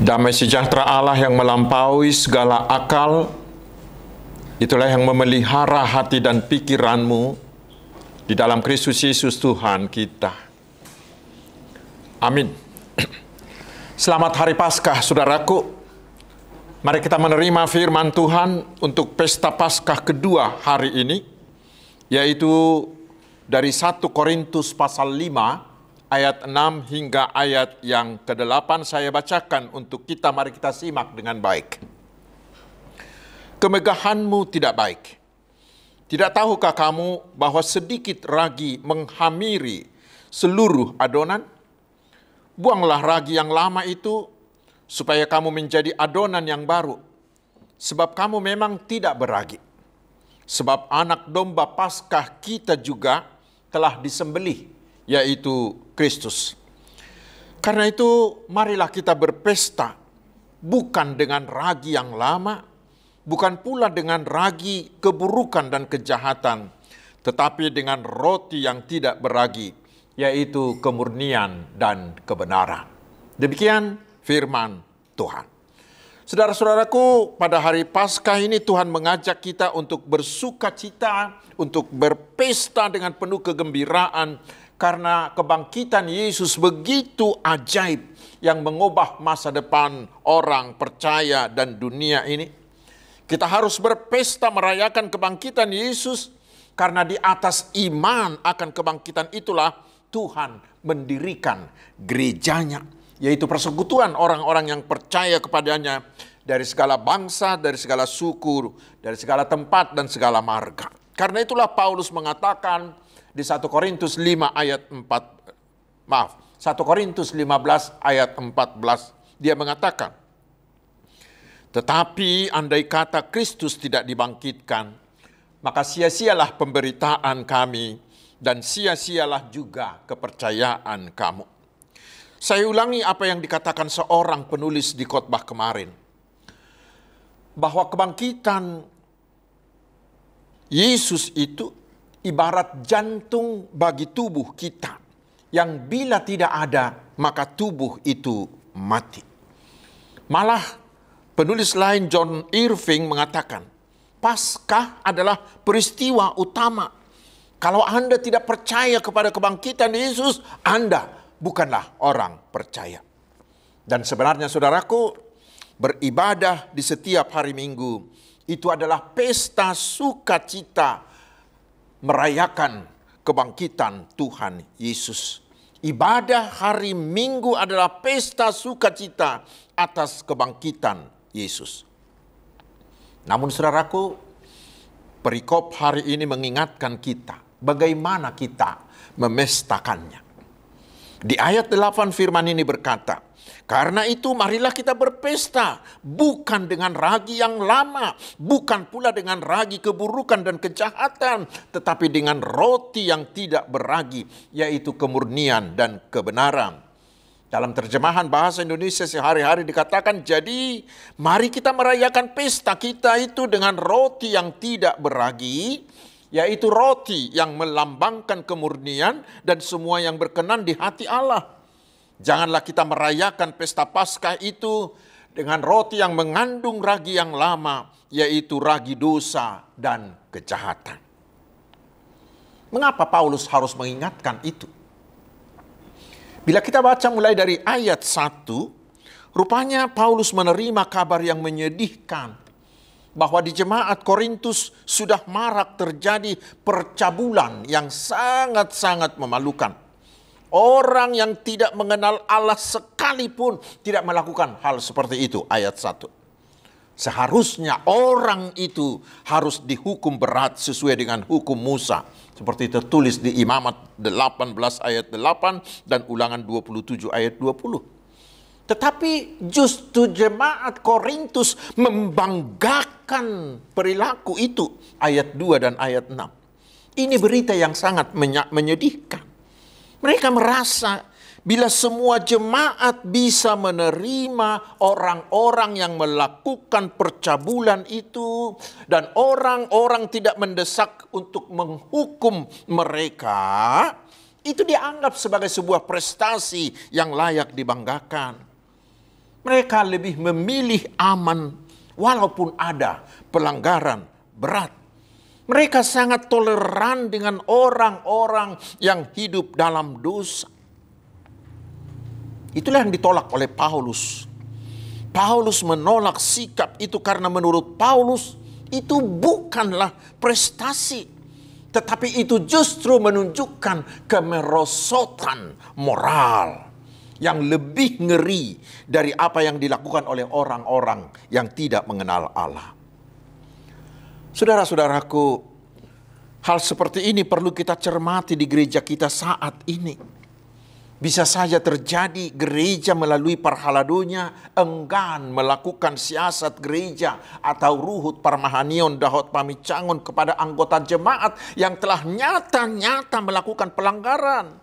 Damai sejahtera Allah yang melampaui segala akal, itulah yang memelihara hati dan pikiranmu di dalam Kristus Yesus Tuhan kita. Amin. Selamat Hari Paskah, saudaraku. Mari kita menerima firman Tuhan untuk pesta Paskah kedua hari ini, yaitu dari 1 Korintus pasal 5, ayat 6 hingga ayat yang ke-8 saya bacakan untuk kita. Mari kita simak dengan baik. Kemegahanmu tidak baik. Tidak tahukah kamu bahwa sedikit ragi menghamiri seluruh adonan? Buanglah ragi yang lama itu, supaya kamu menjadi adonan yang baru. Sebab kamu memang tidak beragi. Sebab anak domba Paskah kita juga telah disembelih, yaitu Kristus. Karena itu, marilah kita berpesta, bukan dengan ragi yang lama, bukan pula dengan ragi keburukan dan kejahatan, tetapi dengan roti yang tidak beragi, yaitu kemurnian dan kebenaran. Demikian firman Tuhan. Saudara-saudaraku, pada hari Paskah ini Tuhan mengajak kita untuk bersuka cita, untuk berpesta dengan penuh kegembiraan, karena kebangkitan Yesus begitu ajaib yang mengubah masa depan orang percaya dan dunia ini. Kita harus berpesta merayakan kebangkitan Yesus, karena di atas iman akan kebangkitan itulah Tuhan mendirikan gerejanya, yaitu persekutuan orang-orang yang percaya kepadanya dari segala bangsa, dari segala suku, dari segala tempat dan segala marga. Karena itulah Paulus mengatakan di 1 Korintus 5 ayat 1 Korintus 15 ayat 14, dia mengatakan, tetapi andai kata Kristus tidak dibangkitkan, maka sia-sialah pemberitaan kami dan sia-sialah juga kepercayaan kamu. Saya ulangi apa yang dikatakan seorang penulis di khotbah kemarin, bahwa kebangkitan Yesus itu ibarat jantung bagi tubuh kita, yang bila tidak ada maka tubuh itu mati. Malah penulis lain John Irving mengatakan, Paskah adalah peristiwa utama. Kalau Anda tidak percaya kepada kebangkitan Yesus, Anda bukanlah orang percaya. Dan sebenarnya saudaraku, beribadah di setiap hari Minggu itu adalah pesta sukacita merayakan kebangkitan Tuhan Yesus. Ibadah hari Minggu adalah pesta sukacita atas kebangkitan Yesus. Namun saudaraku, perikop hari ini mengingatkan kita bagaimana kita memestakannya. Di ayat 8 firman ini berkata, karena itu marilah kita berpesta, bukan dengan ragi yang lama, bukan pula dengan ragi keburukan dan kejahatan, tetapi dengan roti yang tidak beragi, yaitu kemurnian dan kebenaran. Dalam terjemahan bahasa Indonesia sehari-hari dikatakan, jadi mari kita merayakan pesta kita itu dengan roti yang tidak beragi, yaitu roti yang melambangkan kemurnian dan semua yang berkenan di hati Allah. Janganlah kita merayakan pesta Paskah itu dengan roti yang mengandung ragi yang lama, yaitu ragi dosa dan kejahatan. Mengapa Paulus harus mengingatkan itu? Bila kita baca mulai dari ayat 1, rupanya Paulus menerima kabar yang menyedihkan, bahwa di jemaat Korintus sudah marak terjadi percabulan yang sangat-sangat memalukan. Orang yang tidak mengenal Allah sekalipun tidak melakukan hal seperti itu. Ayat 1. Seharusnya orang itu harus dihukum berat sesuai dengan hukum Musa. Seperti tertulis di Imamat 18 ayat 8 dan Ulangan 27 ayat 20. Tetapi justru jemaat Korintus membanggakan perilaku itu. Ayat 2 dan ayat 6. Ini berita yang sangat menyedihkan. Mereka merasa bila semua jemaat bisa menerima orang-orang yang melakukan percabulan itu, dan orang-orang tidak mendesak untuk menghukum mereka, itu dianggap sebagai sebuah prestasi yang layak dibanggakan. Mereka lebih memilih aman walaupun ada pelanggaran berat. Mereka sangat toleran dengan orang-orang yang hidup dalam dosa. Itulah yang ditolak oleh Paulus. Paulus menolak sikap itu karena menurut Paulus itu bukanlah prestasi, tetapi itu justru menunjukkan kemerosotan moral yang lebih ngeri dari apa yang dilakukan oleh orang-orang yang tidak mengenal Allah. Saudara-saudaraku, hal seperti ini perlu kita cermati di gereja kita saat ini. Bisa saja terjadi gereja melalui parhaladonya enggan melakukan siasat gereja atau ruhut parmahanion dahot pamicangon kepada anggota jemaat yang telah nyata-nyata melakukan pelanggaran.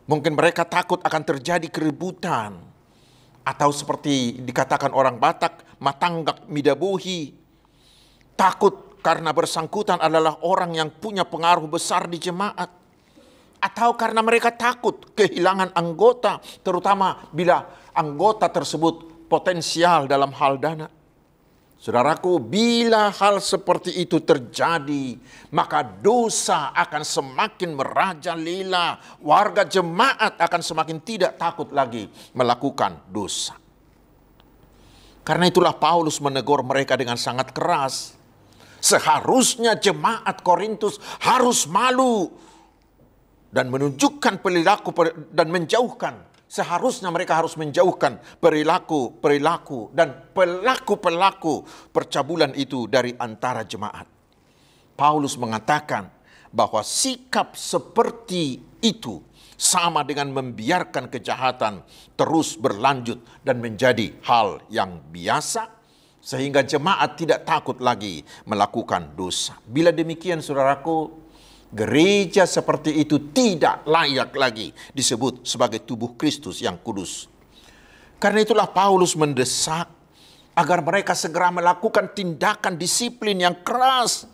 Mungkin mereka takut akan terjadi keributan. Atau seperti dikatakan orang Batak, matanggak midabuhi. Takut karena bersangkutan adalah orang yang punya pengaruh besar di jemaat. Atau karena mereka takut kehilangan anggota, terutama bila anggota tersebut potensial dalam hal dana. Saudaraku, bila hal seperti itu terjadi, maka dosa akan semakin merajalela. Warga jemaat akan semakin tidak takut lagi melakukan dosa. Karena itulah Paulus menegur mereka dengan sangat keras. Seharusnya jemaat Korintus harus malu dan menunjukkan perilaku dan menjauhkan. Seharusnya mereka harus menjauhkan perilaku dan pelaku-pelaku percabulan itu dari antara jemaat. Paulus mengatakan bahwa sikap seperti itu sama dengan membiarkan kejahatan terus berlanjut dan menjadi hal yang biasa, sehingga jemaat tidak takut lagi melakukan dosa. Bila demikian, saudaraku, gereja seperti itu tidak layak lagi disebut sebagai tubuh Kristus yang kudus. Karena itulah Paulus mendesak agar mereka segera melakukan tindakan disiplin yang keras.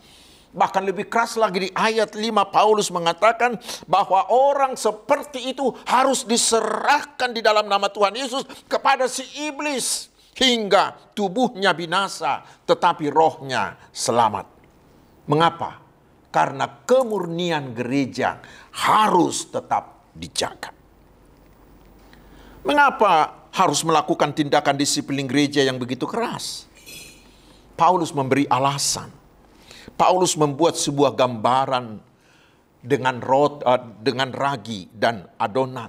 Bahkan lebih keras lagi di ayat 5 Paulus mengatakan bahwa orang seperti itu harus diserahkan di dalam nama Tuhan Yesus kepada si iblis hingga tubuhnya binasa tetapi rohnya selamat. Mengapa? Karena kemurnian gereja harus tetap dijaga. Mengapa harus melakukan tindakan disiplin gereja yang begitu keras? Paulus memberi alasan. Paulus membuat sebuah gambaran dengan ragi dan adonan.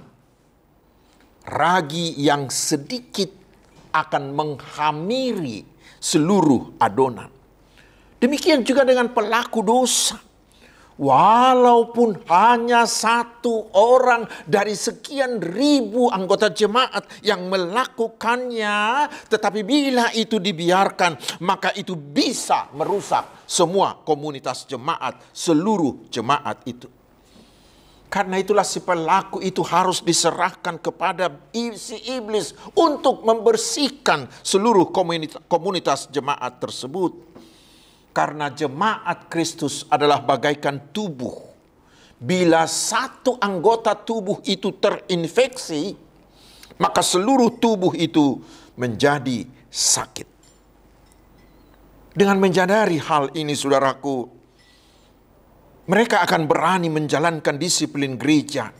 Ragi yang sedikit akan menghamiri seluruh adonan. Demikian juga dengan pelaku dosa. Walaupun hanya satu orang dari sekian ribu anggota jemaat yang melakukannya, tetapi bila itu dibiarkan, maka itu bisa merusak semua komunitas jemaat, seluruh jemaat itu. Karena itulah si pelaku itu harus diserahkan kepada si iblis untuk membersihkan seluruh komunitas jemaat tersebut. Karena jemaat Kristus adalah bagaikan tubuh. Bila satu anggota tubuh itu terinfeksi, maka seluruh tubuh itu menjadi sakit. Dengan menyadari hal ini, saudaraku, mereka akan berani menjalankan disiplin gereja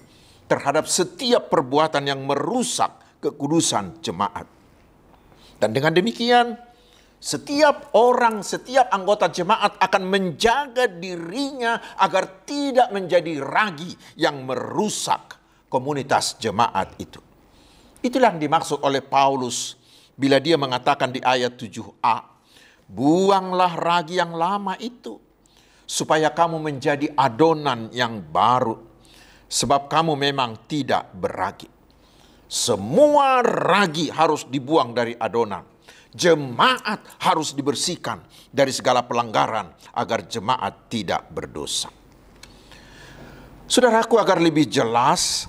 terhadap setiap perbuatan yang merusak kekudusan jemaat. Dan dengan demikian, setiap anggota jemaat akan menjaga dirinya agar tidak menjadi ragi yang merusak komunitas jemaat itu. Itulah yang dimaksud oleh Paulus bila dia mengatakan di ayat 7a, buanglah ragi yang lama itu, supaya kamu menjadi adonan yang baru, sebab kamu memang tidak beragi. Semua ragi harus dibuang dari adonan. Jemaat harus dibersihkan dari segala pelanggaran agar jemaat tidak berdosa. Saudaraku, agar lebih jelas,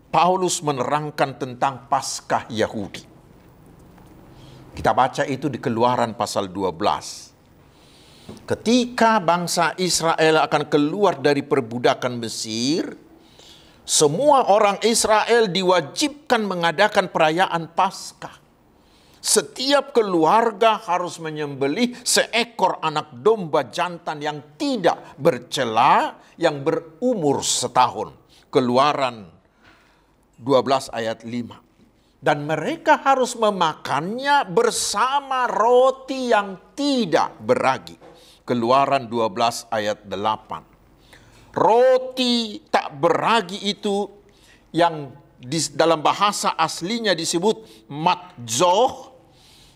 Paulus menerangkan tentang Paskah Yahudi. Kita baca itu di Keluaran pasal 12. Ketika bangsa Israel akan keluar dari perbudakan Mesir, semua orang Israel diwajibkan mengadakan perayaan Paskah. Setiap keluarga harus menyembelih seekor anak domba jantan yang tidak bercela, yang berumur setahun. Keluaran 12 ayat 5. Dan mereka harus memakannya bersama roti yang tidak beragi. Keluaran 12 ayat 8. Roti tak beragi itu yang dalam bahasa aslinya disebut matzoh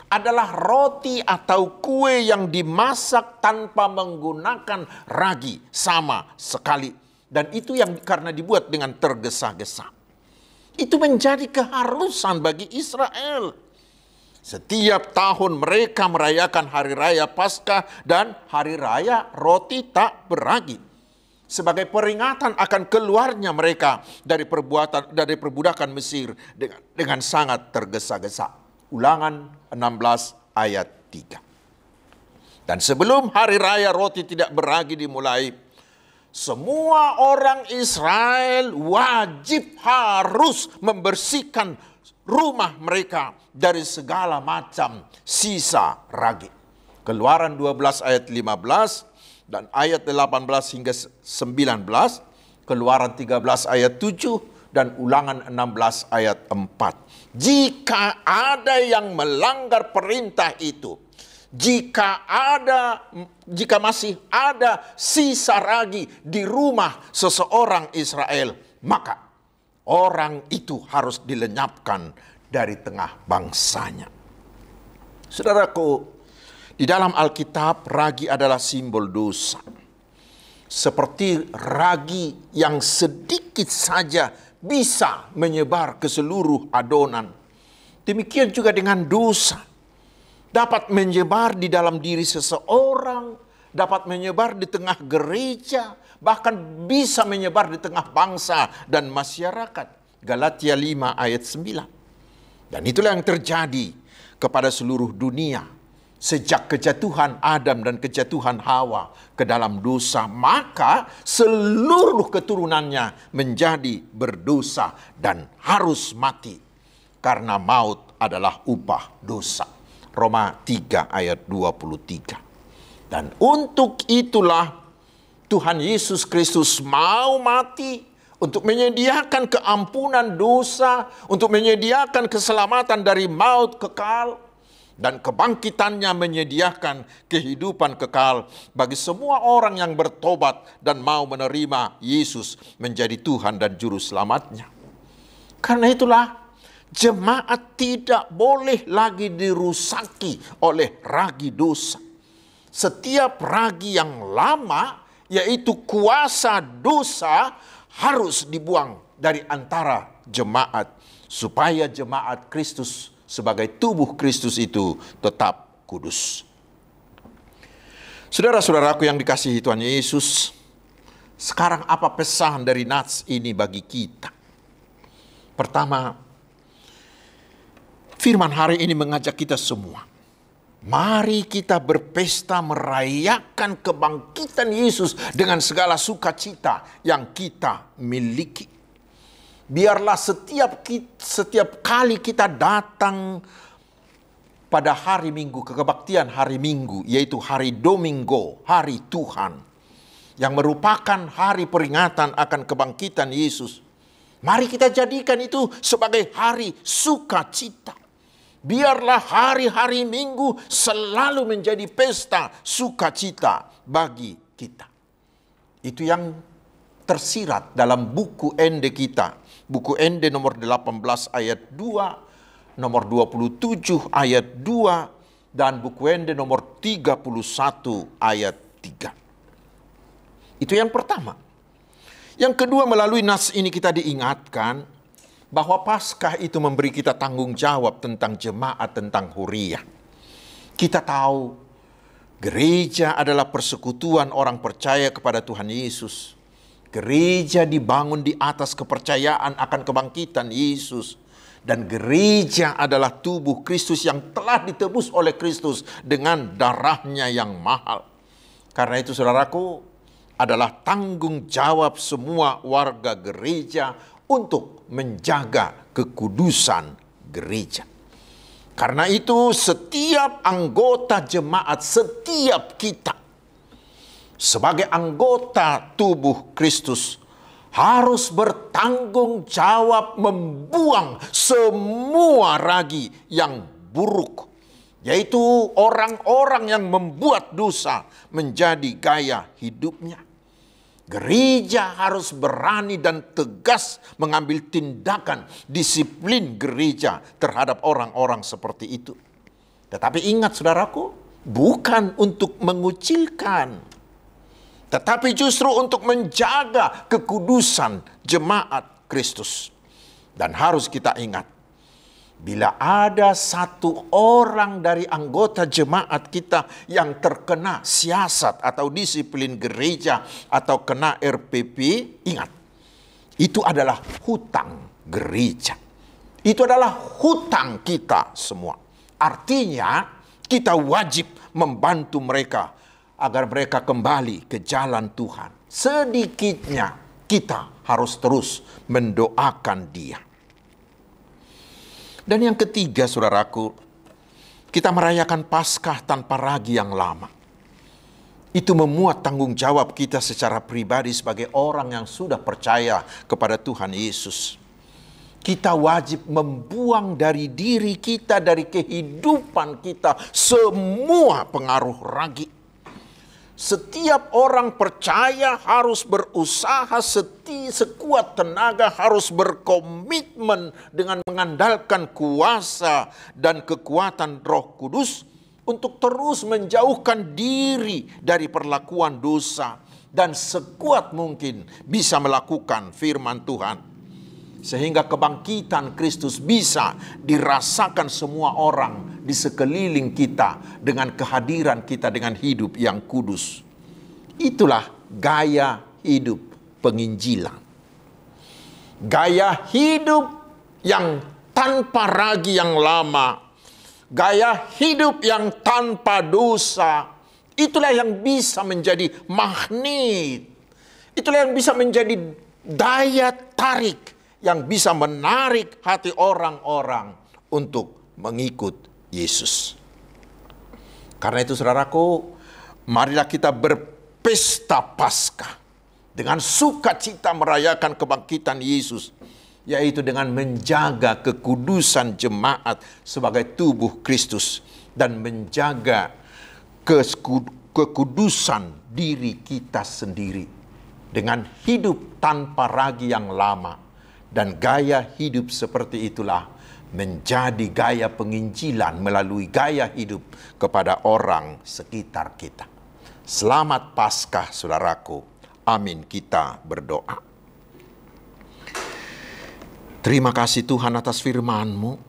adalah roti atau kue yang dimasak tanpa menggunakan ragi sama sekali. Dan itu yang karena dibuat dengan tergesa-gesa. Itu menjadi keharusan bagi Israel. Setiap tahun mereka merayakan hari raya Paskah dan hari raya roti tak beragi. Sebagai peringatan akan keluarnya mereka dari perbudakan Mesir dengan sangat tergesa-gesa. Ulangan 16 ayat 3. Dan sebelum hari raya roti tidak beragi dimulai, semua orang Israel wajib harus membersihkan rumah mereka dari segala macam sisa ragi. Keluaran 12 ayat 15 dan ayat 18 hingga 19, Keluaran 13 ayat 7 dan Ulangan 16 ayat 4. Jika ada yang melanggar perintah itu, jika masih ada sisa ragi di rumah seseorang Israel, maka orang itu harus dilenyapkan dari tengah bangsanya. Saudaraku, di dalam Alkitab ragi adalah simbol dosa. Seperti ragi yang sedikit saja bisa menyebar ke seluruh adonan. Demikian juga dengan dosa. Dapat menyebar di dalam diri seseorang, dapat menyebar di tengah gereja, bahkan bisa menyebar di tengah bangsa dan masyarakat. Galatia 5 ayat 9. Dan itulah yang terjadi kepada seluruh dunia. Sejak kejatuhan Adam dan kejatuhan Hawa ke dalam dosa, maka seluruh keturunannya menjadi berdosa dan harus mati. Karena maut adalah upah dosa. Roma 3 ayat 23. Dan untuk itulah Tuhan Yesus Kristus mau mati untuk menyediakan keampunan dosa, untuk menyediakan keselamatan dari maut kekal, dan kebangkitannya menyediakan kehidupan kekal bagi semua orang yang bertobat dan mau menerima Yesus menjadi Tuhan dan Juru Selamatnya. Karena itulah jemaat tidak boleh lagi dirusaki oleh ragi dosa. Setiap ragi yang lama, yaitu kuasa dosa, harus dibuang dari antara jemaat, supaya jemaat Kristus sebagai tubuh Kristus itu tetap kudus. Saudara-saudaraku yang dikasihi Tuhan Yesus, sekarang apa pesan dari nats ini bagi kita? Pertama, firman hari ini mengajak kita semua. Mari kita berpesta merayakan kebangkitan Yesus dengan segala sukacita yang kita miliki. Biarlah setiap kali kita datang pada hari Minggu, ke kebaktian hari Minggu, yaitu hari Domingo, hari Tuhan, yang merupakan hari peringatan akan kebangkitan Yesus. Mari kita jadikan itu sebagai hari sukacita. Biarlah hari-hari Minggu selalu menjadi pesta sukacita bagi kita. Itu yang tersirat dalam buku Ende kita. Buku Ende nomor 18 ayat 2, nomor 27 ayat 2, dan buku Ende nomor 31 ayat 3. Itu yang pertama. Yang kedua, melalui nas ini kita diingatkan bahwa Paskah itu memberi kita tanggung jawab tentang jemaat, tentang huriyah. Kita tahu gereja adalah persekutuan orang percaya kepada Tuhan Yesus. Gereja dibangun di atas kepercayaan akan kebangkitan Yesus. Dan gereja adalah tubuh Kristus yang telah ditebus oleh Kristus dengan darahnya yang mahal. Karena itu saudaraku, adalah tanggung jawab semua warga gereja untuk menjaga kekudusan gereja. Karena itu setiap anggota jemaat, setiap kita sebagai anggota tubuh Kristus harus bertanggung jawab membuang semua ragi yang buruk, yaitu orang-orang yang membuat dosa menjadi gaya hidupnya. Gereja harus berani dan tegas mengambil tindakan disiplin gereja terhadap orang-orang seperti itu. Tetapi ingat saudaraku, bukan untuk mengucilkan, tetapi justru untuk menjaga kekudusan jemaat Kristus. Dan harus kita ingat, bila ada satu orang dari anggota jemaat kita yang terkena siasat atau disiplin gereja atau kena RPP, ingat, itu adalah hutang gereja. Itu adalah hutang kita semua. Artinya kita wajib membantu mereka agar mereka kembali ke jalan Tuhan. Sedikitnya kita harus terus mendoakan dia. Dan yang ketiga, saudaraku, kita merayakan Paskah tanpa ragi yang lama. Itu memuat tanggung jawab kita secara pribadi sebagai orang yang sudah percaya kepada Tuhan Yesus. Kita wajib membuang dari diri kita, dari kehidupan kita, semua pengaruh ragi. Setiap orang percaya harus berusaha sekuat tenaga, harus berkomitmen dengan mengandalkan kuasa dan kekuatan Roh Kudus untuk terus menjauhkan diri dari perlakuan dosa dan sekuat mungkin bisa melakukan firman Tuhan. Sehingga kebangkitan Kristus bisa dirasakan semua orang di sekeliling kita dengan kehadiran kita dengan hidup yang kudus. Itulah gaya hidup penginjilan. Gaya hidup yang tanpa ragi yang lama. Gaya hidup yang tanpa dosa. Itulah yang bisa menjadi magnet. Itulah yang bisa menjadi daya tarik yang bisa menarik hati orang-orang untuk mengikut Yesus. Karena itu saudaraku, marilah kita berpesta Paskah dengan sukacita merayakan kebangkitan Yesus, yaitu dengan menjaga kekudusan jemaat sebagai tubuh Kristus dan menjaga kekudusan diri kita sendiri dengan hidup tanpa ragi yang lama. Dan gaya hidup seperti itulah menjadi gaya penginjilan melalui gaya hidup kepada orang sekitar kita. Selamat Paskah, saudaraku. Amin. Kita berdoa. Terima kasih Tuhan atas firman-Mu.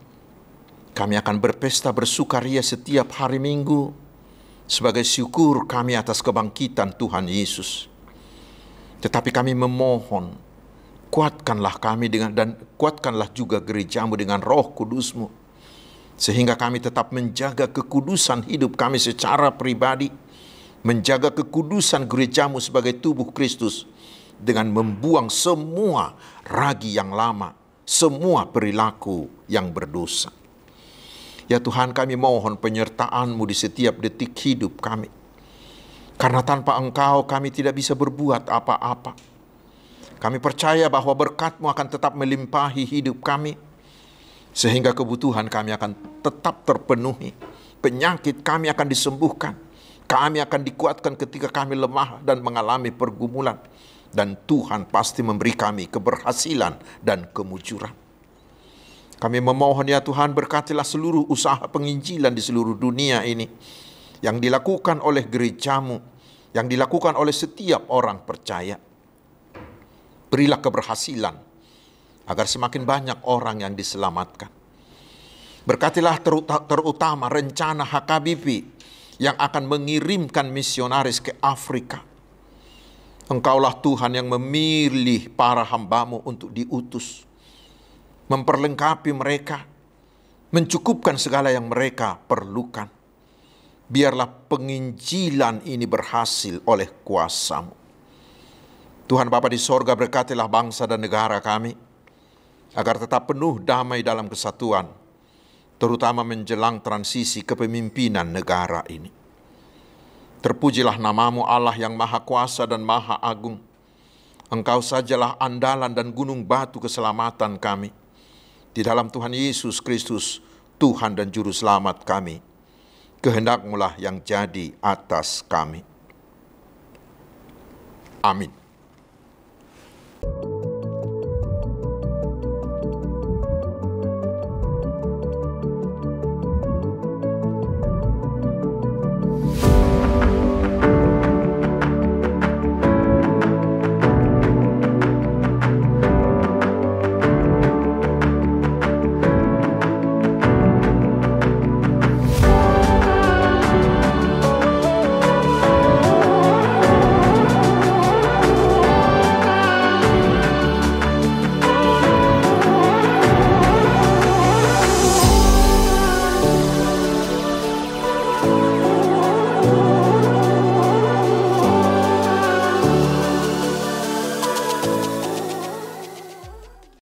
Kami akan berpesta bersukaria setiap hari Minggu sebagai syukur kami atas kebangkitan Tuhan Yesus. Tetapi kami memohon, kuatkanlah kami dan kuatkanlah juga gereja-Mu dengan Roh Kudus-Mu, sehingga kami tetap menjaga kekudusan hidup kami secara pribadi, menjaga kekudusan gereja-Mu sebagai tubuh Kristus dengan membuang semua ragi yang lama, semua perilaku yang berdosa. Ya Tuhan, kami mohon penyertaan-Mu di setiap detik hidup kami, karena tanpa Engkau kami tidak bisa berbuat apa-apa. Kami percaya bahwa berkat-Mu akan tetap melimpahi hidup kami, sehingga kebutuhan kami akan tetap terpenuhi. Penyakit kami akan disembuhkan. Kami akan dikuatkan ketika kami lemah dan mengalami pergumulan. Dan Tuhan pasti memberi kami keberhasilan dan kemujuran. Kami memohon ya Tuhan, berkatilah seluruh usaha penginjilan di seluruh dunia ini, yang dilakukan oleh gereja-Mu, yang dilakukan oleh setiap orang percaya. Berilah keberhasilan agar semakin banyak orang yang diselamatkan. Berkatilah terutama rencana HKBP yang akan mengirimkan misionaris ke Afrika. Engkaulah Tuhan yang memilih para hamba-Mu untuk diutus, memperlengkapi mereka, mencukupkan segala yang mereka perlukan. Biarlah penginjilan ini berhasil oleh kuasa-Mu. Tuhan Bapa di sorga, berkatilah bangsa dan negara kami, agar tetap penuh damai dalam kesatuan, terutama menjelang transisi kepemimpinan negara ini. Terpujilah namamu Allah yang maha kuasa dan maha agung. Engkau sajalah andalan dan gunung batu keselamatan kami. Di dalam Tuhan Yesus Kristus, Tuhan dan Juru Selamat kami, kehendak-Mu lah yang jadi atas kami. Amin.